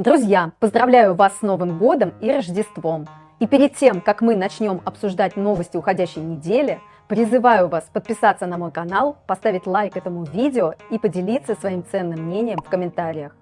Друзья, поздравляю вас с Новым годом и Рождеством! И перед тем, как мы начнем обсуждать новости уходящей недели, призываю вас подписаться на мой канал, поставить лайк этому видео и поделиться своим ценным мнением в комментариях.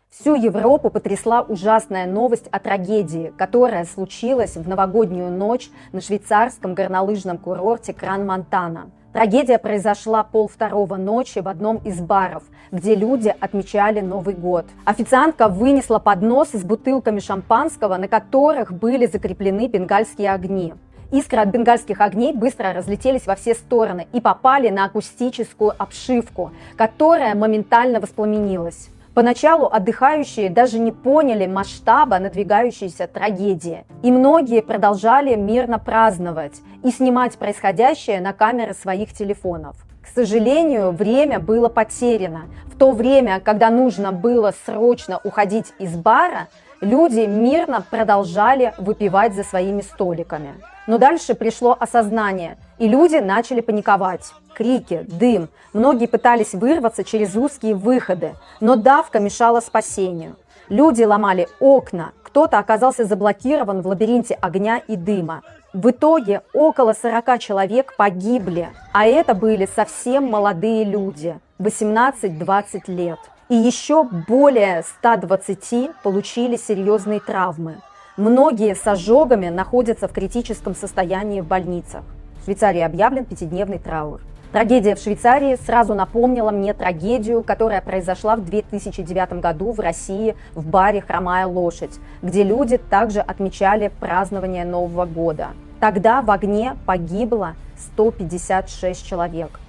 Всю Европу потрясла ужасная новость о трагедии, которая случилась в новогоднюю ночь на швейцарском горнолыжном курорте Кран-Монтана. Трагедия произошла 1:30 ночи в одном из баров, где люди отмечали Новый год. Официантка вынесла поднос с бутылками шампанского, на которых были закреплены бенгальские огни. Искры от бенгальских огней быстро разлетелись во все стороны и попали на акустическую обшивку, которая моментально воспламенилась. Поначалу отдыхающие даже не поняли масштаба надвигающейся трагедии, и многие продолжали мирно праздновать и снимать происходящее на камеры своих телефонов. К сожалению, время было потеряно. В то время, когда нужно было срочно уходить из бара, люди мирно продолжали выпивать за своими столиками. Но дальше пришло осознание, и люди начали паниковать. Крики, дым. Многие пытались вырваться через узкие выходы, но давка мешала спасению. Люди ломали окна, кто-то оказался заблокирован в лабиринте огня и дыма. В итоге около 40 человек погибли, а это были совсем молодые люди, 18-20 лет. И еще более 120 получили серьезные травмы. Многие с ожогами находятся в критическом состоянии в больницах. В Швейцарии объявлен 5-дневный траур. Трагедия в Швейцарии сразу напомнила мне трагедию, которая произошла в 2009 году в России в баре «Хромая лошадь», где люди также отмечали празднование Нового года. Тогда в огне погибло 156 человек.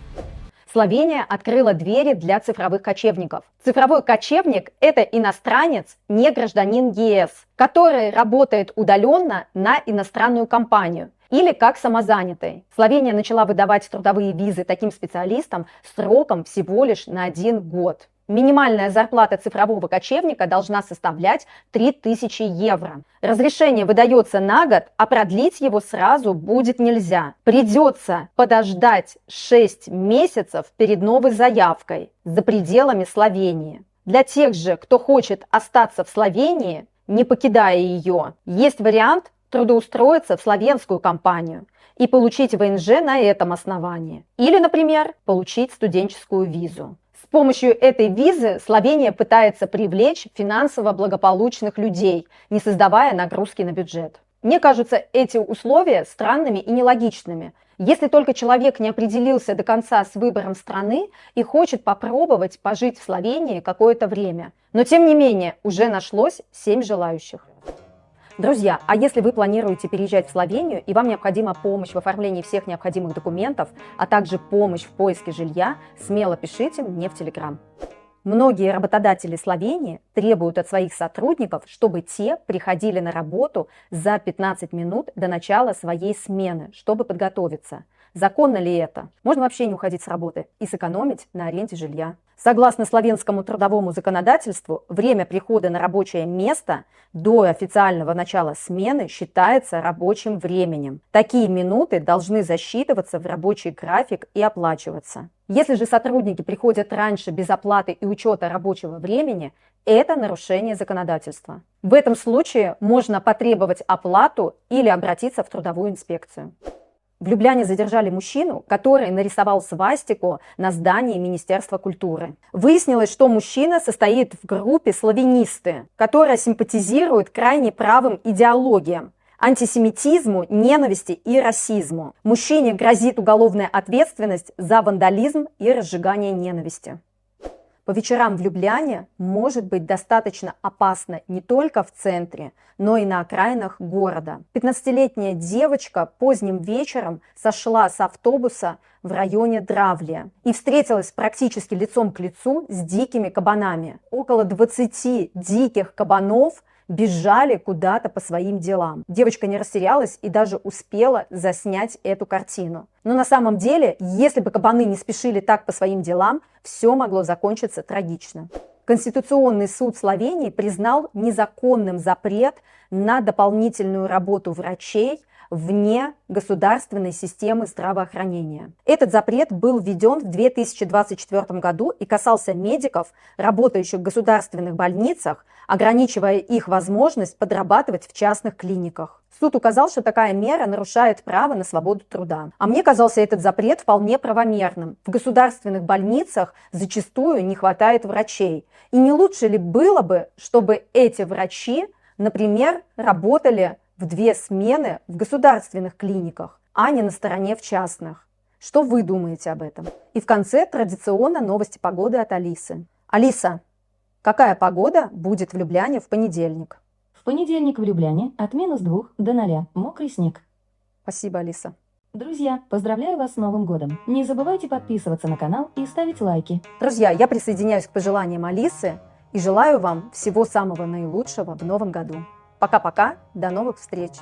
Словения открыла двери для цифровых кочевников. Цифровой кочевник – это иностранец, не гражданин ЕС, который работает удаленно на иностранную компанию или как самозанятый. Словения начала выдавать трудовые визы таким специалистам сроком всего лишь на 1 год. Минимальная зарплата цифрового кочевника должна составлять 3000 евро. Разрешение выдается на год, а продлить его сразу будет нельзя. Придется подождать 6 месяцев перед новой заявкой за пределами Словении. Для тех же, кто хочет остаться в Словении, не покидая ее, есть вариант трудоустроиться в словенскую компанию и получить ВНЖ на этом основании. Или, например, получить студенческую визу. С помощью этой визы Словения пытается привлечь финансово благополучных людей, не создавая нагрузки на бюджет. Мне кажутся эти условия странными и нелогичными, если только человек не определился до конца с выбором страны и хочет попробовать пожить в Словении какое-то время. Но тем не менее, уже нашлось 7 желающих. Друзья, а если вы планируете переезжать в Словению и вам необходима помощь в оформлении всех необходимых документов, а также помощь в поиске жилья, смело пишите мне в Telegram. Многие работодатели Словении требуют от своих сотрудников, чтобы те приходили на работу за 15 минут до начала своей смены, чтобы подготовиться. Законно ли это? Можно вообще не уходить с работы и сэкономить на аренде жилья. Согласно словенскому трудовому законодательству, время прихода на рабочее место до официального начала смены считается рабочим временем. Такие минуты должны засчитываться в рабочий график и оплачиваться. Если же сотрудники приходят раньше без оплаты и учета рабочего времени, это нарушение законодательства. В этом случае можно потребовать оплату или обратиться в трудовую инспекцию. В Любляне задержали мужчину, который нарисовал свастику на здании Министерства культуры. Выяснилось, что мужчина состоит в группе «Славянисты», которая симпатизирует крайне правым идеологиям, антисемитизму, ненависти и расизму. Мужчине грозит уголовная ответственность за вандализм и разжигание ненависти. По вечерам в Любляне может быть достаточно опасно не только в центре, но и на окраинах города. 15-летняя девочка поздним вечером сошла с автобуса в районе Дравлия и встретилась практически лицом к лицу с дикими кабанами. Около 20 диких кабанов бежали куда-то по своим делам. Девочка не растерялась и даже успела заснять эту картину. Но на самом деле, если бы кабаны не спешили так по своим делам, все могло закончиться трагично. Конституционный суд Словении признал незаконным запрет на дополнительную работу врачей вне государственной системы здравоохранения. Этот запрет был введен в 2024 году и касался медиков, работающих в государственных больницах, ограничивая их возможность подрабатывать в частных клиниках. Суд указал, что такая мера нарушает право на свободу труда. А мне казался этот запрет вполне правомерным. В государственных больницах зачастую не хватает врачей. И не лучше ли было бы, чтобы эти врачи, например, работали в 2 смены в государственных клиниках, а не на стороне в частных? Что вы думаете об этом? И в конце традиционно новости погоды от Алисы. Алиса, какая погода будет в Любляне в понедельник? В понедельник в Любляне от -2 до 0 мокрый снег. Спасибо, Алиса. Друзья, поздравляю вас с Новым годом! Не забывайте подписываться на канал и ставить лайки. Друзья, я присоединяюсь к пожеланиям Алисы и желаю вам всего самого наилучшего в новом году. Пока-пока, до новых встреч!